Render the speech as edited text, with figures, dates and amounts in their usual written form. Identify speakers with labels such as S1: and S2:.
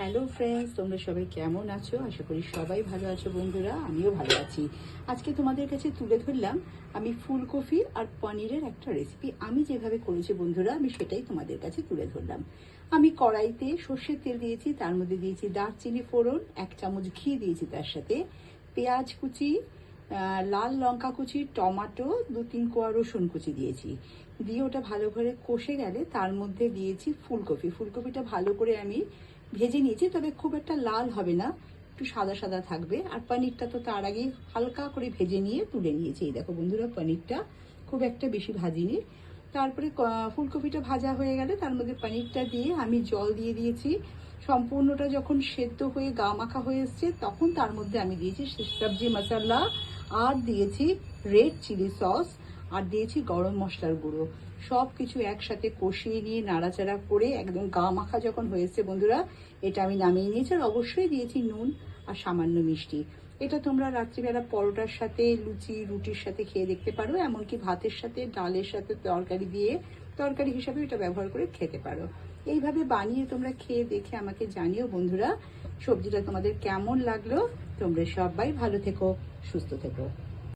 S1: Hello friends, তোমরা সবাই কেমন আছো? আশা করি সবাই ভালো আছো বন্ধুরা। আমিও ভালো আছি। আজকে তোমাদের কাছে তুলে ধরলাম আমি ফুলকপি আর পনিরের একটা রেসিপি। আমি যেভাবে করেছি বন্ধুরা, আমি সেটাই তোমাদের কাছে তুলে ধরলাম। আমি কড়াইতে সর্ষের তেল দিয়েছি, তার মধ্যে দিয়েছি দারচিনি ফোড়ন, 1 চামচ ঘি দিয়েছি, তার সাথে পেঁয়াজ কুচি, লাল লঙ্কা কুচি, টমেটো, 2-3 কোয়া রসুন কুচি দিয়েছি। দিয়ে ওটা ভালো করে কষে গেলে তার মধ্যে দিয়েছি ফুলকপিটা ভালো করে আমি ভেজে নিয়েছি, তবে খুব একটা লাল হবে না, একটু সাদা সাদা থাকবে। আর পনিরটা তো তার আগে হালকা করে ভেজে নিয়ে তুলে নিয়েছি। এই দেখো বন্ধুরা, পনিরটা খুব একটা বেশি ভাজিনি। তারপরে ফুলকপিটা ভাজা হয়ে গেলে তার মধ্যে পনিরটা দিয়ে আমি জল দিয়ে দিয়েছি। সম্পূর্ণটা যখন সেদ্ধ হয়ে গা মাখা হয়ে এসছে, তখন তার মধ্যে আমি দিয়েছি সবজি মশলা, আর দিয়েছি রেড চিলি সস, আর দিয়েছি গরম মশলার গুঁড়ো। সব কিছু একসাথে কষিয়ে নিয়ে নাড়াচাড়া করে একদম গা মাখা যখন হয়েছে বন্ধুরা, এটা আমি নামিয়ে নিয়েছি। আর অবশ্যই দিয়েছি নুন আর সামান্য মিষ্টি। এটা তোমরা রাত্রিবেলা পরোটার সাথে, লুচি, রুটির সাথে খেয়ে দেখতে পারো, এমনকি ভাতের সাথে, ডালের সাথে তরকারি দিয়ে তরকারি হিসাবে এটা ব্যবহার করে খেতে পারো। এইভাবে বানিয়ে তোমরা খেয়ে দেখে আমাকে জানিও বন্ধুরা, সবজিটা তোমাদের কেমন লাগলো। তোমরা সবাই ভালো থেকো, সুস্থ থেকো।